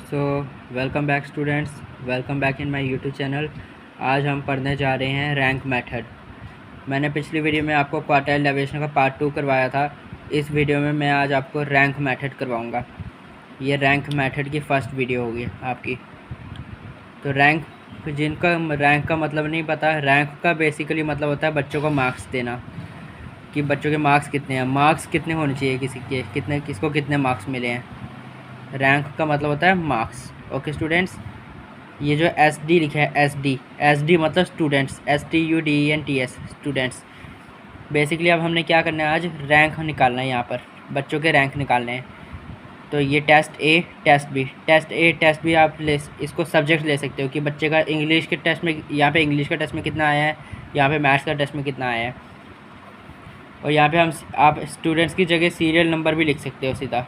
So welcome back students, welcome back in my YouTube channel. आज हम पढ़ने जा रहे हैं रैंक मेथड। मैंने पिछली वीडियो में आपको क्वार्टाइल डेविएशन का पार्ट 2 करवाया था। इस वीडियो में मैं आज आपको रैंक मेथड करवाऊंगा। ये रैंक मेथड की फ़र्स्ट वीडियो होगी आपकी। तो जिनका रैंक का मतलब नहीं पता, रैंक का बेसिकली मतलब होता है बच्चों को मार्क्स देना, कि बच्चों के मार्क्स कितने हैं, मार्क्स कितने होने चाहिए, किसको कितने मार्क्स मिले हैं। रैंक का मतलब होता है मार्क्स। ओके स्टूडेंट्स, ये जो एस डी लिखा है, एस डी मतलब स्टूडेंट्स, STUDENTS स्टूडेंट्स। बेसिकली अब हमने क्या करना है, आज रैंक निकालना है। यहाँ पर बच्चों के रैंक निकालने हैं। तो ये टेस्ट ए, टेस्ट बी आप इसको सब्जेक्ट ले सकते हो कि बच्चे का इंग्लिश के टेस्ट में, यहाँ पे इंग्लिश का टेस्ट में कितना आया है, यहाँ पे मैथ्स का टेस्ट में कितना आया है। और यहाँ पे आप स्टूडेंट्स की जगह सीरियल नंबर भी लिख सकते हो सीधा।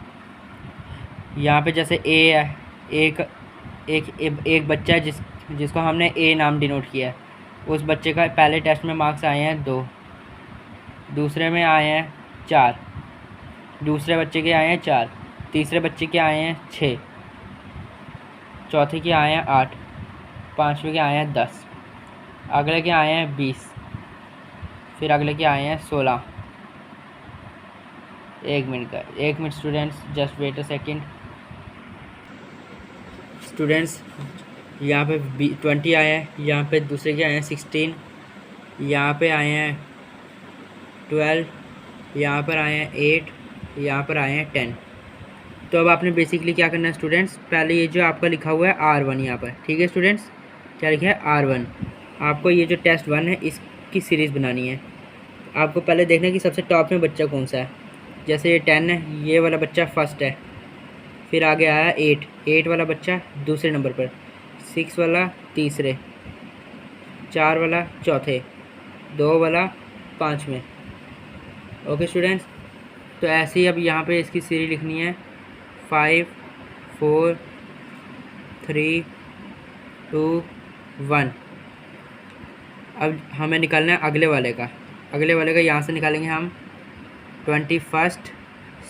यहाँ पे जैसे ए है, एक बच्चा है जिसको हमने ए नाम डिनोट किया है। उस बच्चे का पहले टेस्ट में मार्क्स आए हैं 2, दूसरे में आए हैं 4, दूसरे बच्चे के आए हैं 4, तीसरे बच्चे के आए हैं 6, चौथे के आए हैं 8, पाँचवें के आए हैं 10, अगले के आए हैं 20, फिर अगले के आए हैं 16। एक minute students, just wait a second. Students, यहाँ पे 20 आए हैं, यहाँ पे दूसरे के आए हैं 16, यहाँ पे आए हैं 12, यहाँ पर आए हैं 8, यहाँ पर आए हैं 10। तो अब आपने बेसिकली क्या करना है स्टूडेंट्स, पहले ये जो आपका लिखा हुआ है R1 यहाँ पर, ठीक है स्टूडेंट्स, क्या लिखा है R1। आपको ये जो टेस्ट 1 है इसकी सीरीज़ बनानी है। आपको पहले देखना है कि सबसे टॉप में बच्चा कौन सा है। जैसे ये 10 है, ये वाला बच्चा फर्स्ट है, फिर आगे आया 8 वाला बच्चा दूसरे नंबर पर, 6 वाला तीसरे, 4 वाला चौथे, 2 वाला पाँचवें। ओके स्टूडेंट्स, तो ऐसे ही अब यहाँ पे इसकी सीरी लिखनी है 5 4 3 2 1। अब हमें निकालना है अगले वाले का यहाँ से निकालेंगे हम 21st,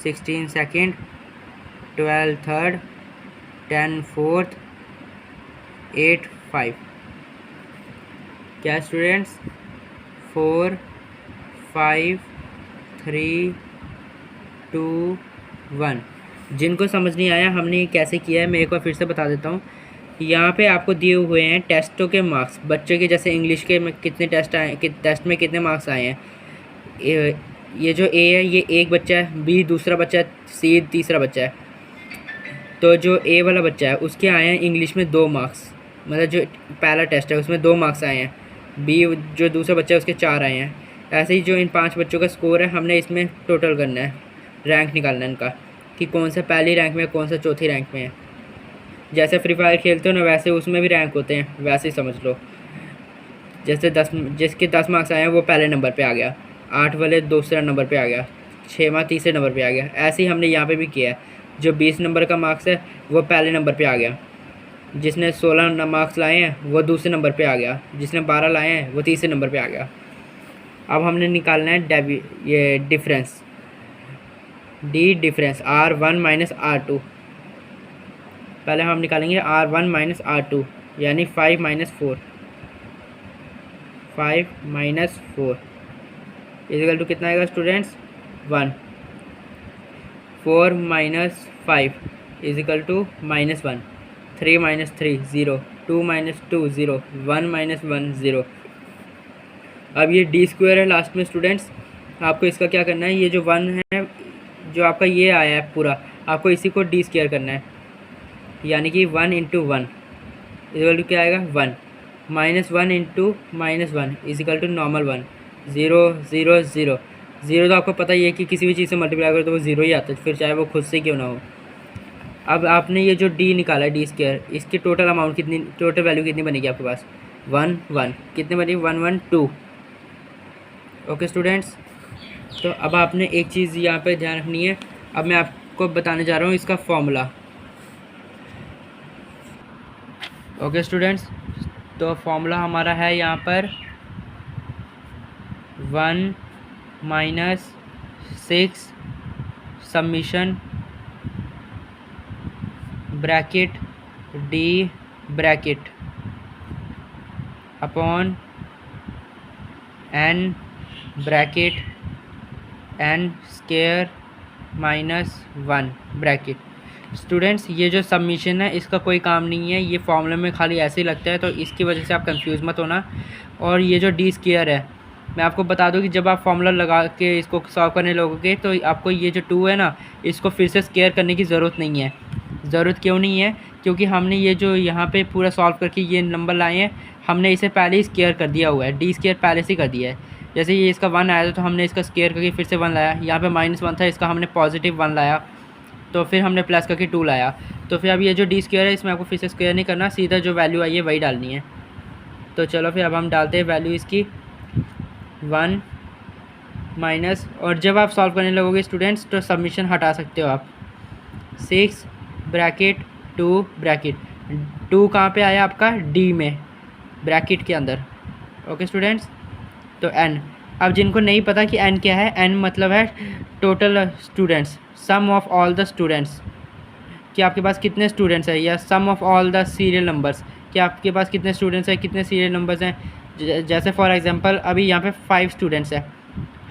16 सेकेंड, 12 थर्ड, 10 फोर्थ, 8 5। क्या स्टूडेंट्स, 4 5 3 2 1। जिनको समझ नहीं आया हमने कैसे किया है, मैं एक बार फिर से बता देता हूँ। यहाँ पे आपको दिए हुए हैं टेस्टों के मार्क्स बच्चे के। जैसे इंग्लिश के में कितने टेस्ट आए, टेस्ट में कितने मार्क्स आए हैं। ये जो ए है ये एक बच्चा है, बी दूसरा बच्चा है, सी तीसरा बच्चा है। तो जो ए वाला बच्चा है उसके आए हैं इंग्लिश में 2 मार्क्स, मतलब जो पहला टेस्ट है उसमें 2 मार्क्स आए हैं। बी जो दूसरा बच्चा है उसके 4 आए हैं। ऐसे ही जो इन 5 बच्चों का स्कोर है हमने इसमें टोटल करना है, रैंक निकालना है इनका, कि कौन सा पहली रैंक में है, कौन सा चौथी रैंक में है। जैसे फ्री फायर खेलते हो ना, वैसे उसमें भी रैंक होते हैं, वैसे ही समझ लो। जैसे जिसके 10 मार्क्स आए हैं वो पहले नंबर पे आ गया, 8 वाले दूसरा नंबर पे आ गया, 6वां तीसरे नंबर पे आ गया। ऐसे ही हमने यहाँ पे भी किया है। जो 20 नंबर का मार्क्स है वो पहले नंबर पे आ गया, जिसने 16 मार्क्स लाए हैं वो दूसरे नंबर पे आ गया, जिसने 12 लाए हैं वो तीसरे नंबर पे आ गया। अब हमने निकालना है ये difference, difference R1 minus R2। पहले हम निकालेंगे R1 माइनस R2, यानी 5 माइनस 4, 5 माइनस 4 इक्वल टू कितना आएगा students, 1। 4 minus 5 equal to -1, 3 minus 3 0, 2 minus 2 0, 1 minus 1 0। अब ये डी स्क्वायर है लास्ट में स्टूडेंट्स। आपको इसका क्या करना है, ये जो 1 है जो आपका ये आया है पूरा, आपको इसी को डी स्क्वायर करना है, यानी कि 1 इंटू 1 इक्वल टू क्या आएगा 1, -1 इंटू -1 इक्वल टू नॉर्मल 1, 0 0 0 0। तो आपको पता ही है कि किसी भी चीज़ से मल्टीप्लाई करो तो वो 0 ही आता है, फिर चाहे वो खुद से क्यों ना हो। अब आपने ये जो डी निकाला है डी स्क्वायर, इसकी टोटल अमाउंट कितनी, टोटल वैल्यू कितनी बनेगी आपके पास, 1 1। कितने बनेगी, 1 1 2। ओके स्टूडेंट्स, तो अब आपने एक चीज़ यहाँ पे ध्यान रखनी है। अब मैं आपको बताने जा रहा हूँ इसका फॉर्मूला। ओके स्टूडेंट्स, तो फॉर्मूला हमारा है यहाँ पर 1 minus 6 summation bracket D bracket upon N bracket N square minus 1 bracket. Students ये जो सबमिशन है इसका कोई काम नहीं है, ये फॉर्मूले में खाली ऐसे ही लगता है, तो इसकी वजह से आप कंफ्यूज मत होना। और ये जो डी स्क्वायर है, मैं आपको बता दूं कि जब आप फॉर्मूला लगा के इसको सॉल्व करने लगोगे तो आपको ये जो 2 है ना, इसको फिर से स्क्वायर करने की ज़रूरत नहीं है। ज़रूरत क्यों नहीं है? क्योंकि हमने ये जो यहाँ पे पूरा सॉल्व करके ये नंबर लाए हैं, हमने इसे पहले ही स्क्वायर कर दिया हुआ है, डी स्क्वायर पहले से कर दिया है। जैसे ये इसका 1 आया था तो हमने इसका स्क्वायर करके फिर से 1 लाया, यहाँ पे -1 था, इसका हमने पॉजिटिव 1 लाया, तो फिर हमने प्लस करके 2 लाया। तो फिर अब ये जो डी स्क्वायर है इसमें आपको फिर से स्क्वायर नहीं करना, सीधा जो वैल्यू आई है वही डालनी है। तो चलो फिर अब हम डालते हैं वैल्यू इसकी 1 माइनस, और जब आप सॉल्व करने लगोगे स्टूडेंट्स तो सबमिशन हटा सकते हो आप। 6 ब्रैकेट 2 ब्रैकेट, 2 कहाँ पे आया आपका? डी में, ब्रैकेट के अंदर। ओके स्टूडेंट्स, तो n, अब जिनको नहीं पता कि n क्या है, n मतलब है total students, sum of all the students, कि आपके पास कितने स्टूडेंट्स हैं, या sum of all the serial numbers, कि आपके पास कितने स्टूडेंट्स हैं, कितने सीरियल नंबर्स हैं। जैसे फॉर एग्जांपल अभी यहाँ पे 5 स्टूडेंट्स हैं,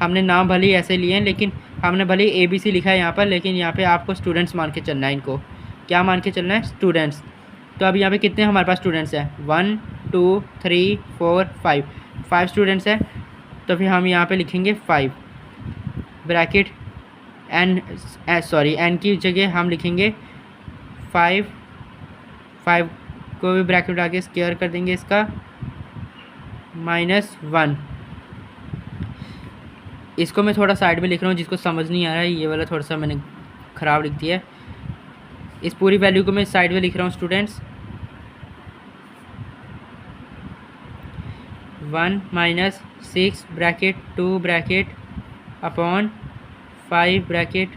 हमने नाम भले ही ऐसे लिए हैं, लेकिन हमने भले ही ABC लिखा है यहाँ पर, लेकिन यहाँ पे आपको स्टूडेंट्स मान के चलना है, इनको क्या मान के चलना है? स्टूडेंट्स। तो अभी यहाँ पे कितने हमारे पास स्टूडेंट्स हैं? 1 2 3 4 5 स्टूडेंट्स हैं। तो फिर हम यहाँ पे लिखेंगे 5 ब्रैकेट एन, सॉरी एन की जगह हम लिखेंगे 5 को भी ब्रैकेट आके स्क्वायर कर देंगे इसका -1। इसको मैं थोड़ा साइड में लिख रहा हूँ, जिसको समझ नहीं आ रहा है ये वाला थोड़ा सा मैंने ख़राब लिख दिया है। इस पूरी वैल्यू को मैं साइड में लिख रहा हूँ students, 1 minus 6 bracket 2 bracket upon 5 bracket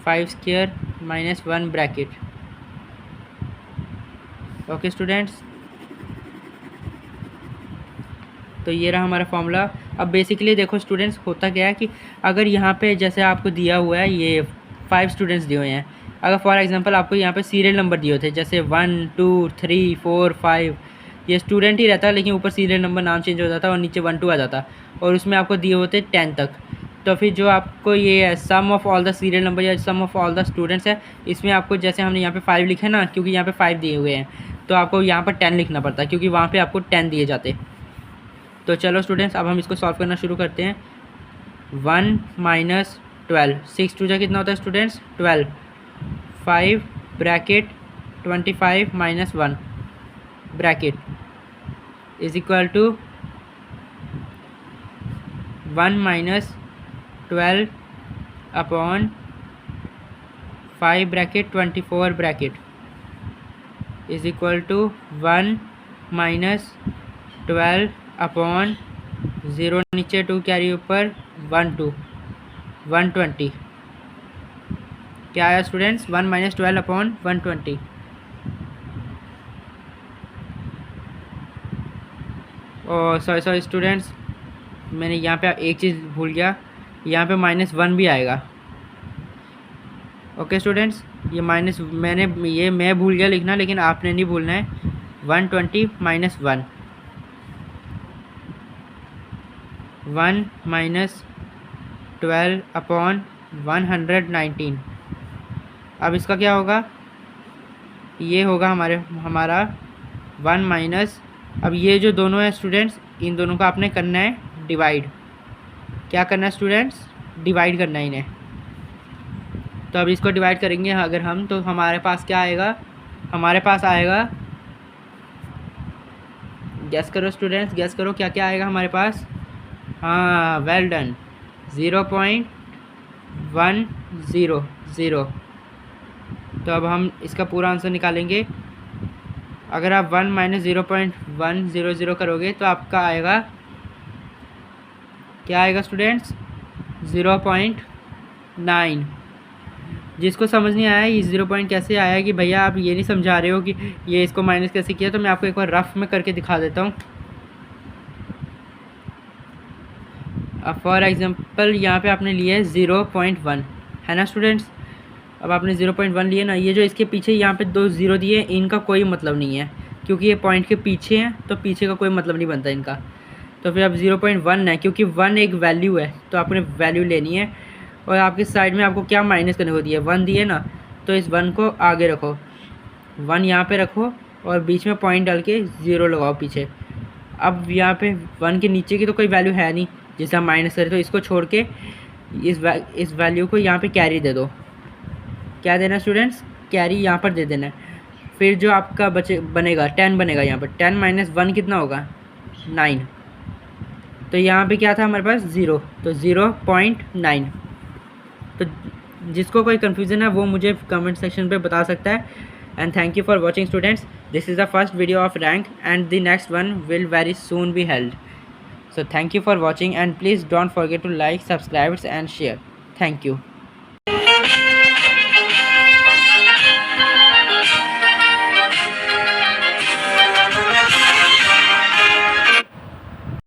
5 square -1 bracket. Okay students, तो ये रहा हमारा फॉर्मूला। अब बेसिकली देखो स्टूडेंट्स, होता क्या है कि अगर यहाँ पे जैसे आपको दिया हुआ है ये 5 स्टूडेंट्स दिए हुए हैं, अगर फॉर एग्जांपल आपको यहाँ पे सीरियल नंबर दिए होते जैसे 1 2 3 4 5, ये स्टूडेंट ही रहता, लेकिन ऊपर सीरियल नंबर नाम चेंज हो जाता और नीचे 1 2 आ जाता, और उसमें आपको दिए होते 10 तक। तो फिर जो आपको ये sum of all the serial number या sum of all the students है, इसमें आपको जैसे हमने यहाँ पे 5 लिखे ना, क्योंकि यहाँ पे 5 दिए हुए हैं, तो आपको यहाँ पर 10 लिखना पड़ता है, क्योंकि वहाँ पे आपको 10 दिए जाते। तो चलो स्टूडेंट्स, अब हम इसको सॉल्व करना शुरू करते हैं। 1 माइनस 12, 6 2 जा कितना होता है students? 12। 5 bracket 25 minus 1 bracket is equal to 1 minus 12 upon 5 bracket 24 bracket is equal to 1 minus 12 upon 0 नीचे 2 कैरी ऊपर 120। क्या आया स्टूडेंट्स? 1 minus 12 upon 120। और सॉरी स्टूडेंट्स, मैंने यहाँ पे एक चीज़ भूल गया, यहाँ पे -1 भी आएगा। ओके स्टूडेंट्स, ये माइनस मैं भूल गया लिखना, लेकिन आपने नहीं भूलना है। 120 माइनस 1, 1 माइनस 12 अपॉन 119। अब इसका क्या होगा? ये होगा हमारा 1 माइनस, अब ये जो दोनों है स्टूडेंट्स, इन दोनों को आपने करना है डिवाइड। क्या करना है स्टूडेंट्स? डिवाइड करना है इन्हें। तो अब इसको डिवाइड करेंगे अगर हम, तो हमारे पास क्या आएगा? हमारे पास आएगा, गैस करो स्टूडेंट्स, गैस करो क्या क्या आएगा हमारे पास। हाँ, वेल डन, 0.100। तो अब हम इसका पूरा आंसर निकालेंगे। अगर आप 1 माइनस 0.100 करोगे तो आपका आएगा, क्या आएगा स्टूडेंट्स? 0.9। जिसको समझ नहीं आया ये 0 पॉइंट कैसे आया, कि भैया आप ये नहीं समझा रहे हो कि ये इसको माइनस कैसे किया, तो मैं आपको एक बार रफ में करके दिखा देता हूँ। अब फॉर एग्जांपल यहाँ पे आपने लिया है 0.1, है ना स्टूडेंट्स। अब आपने 0.1 लिए ना, ये जो इसके पीछे यहाँ पे 2 ज़ीरो दिए इनका कोई मतलब नहीं है, क्योंकि ये पॉइंट के पीछे हैं तो पीछे का कोई मतलब नहीं बनता इनका। तो फिर अब 0.1 है, क्योंकि 1 एक वैल्यू है तो आपने वैल्यू लेनी है। और आपके साइड में आपको क्या माइनस करने को दिया, 1 दिए ना, तो इस 1 को आगे रखो, 1 यहाँ पे रखो और बीच में पॉइंट डाल के 0 लगाओ पीछे। अब यहाँ पे 1 के नीचे की तो कोई वैल्यू है नहीं जिसे हम माइनस करें, तो इसको छोड़ के इस वैल्यू को यहाँ पे कैरी दे दो। क्या देना स्टूडेंट्स, कैरी यहाँ पर दे देना है। फिर जो आपका बनेगा 10 बनेगा, यहाँ पर 10 माइनस 1 कितना होगा, 9। तो यहाँ पे क्या था हमारे पास 0, तो 0.9। तो जिसको कोई कन्फ्यूज़न है वो मुझे कमेंट सेक्शन पे बता सकता है। And thank you for watching students, this is the first video of rank and the next one will very soon be held. So thank you for watching and please don't forget to like, subscribe and share. Thank you.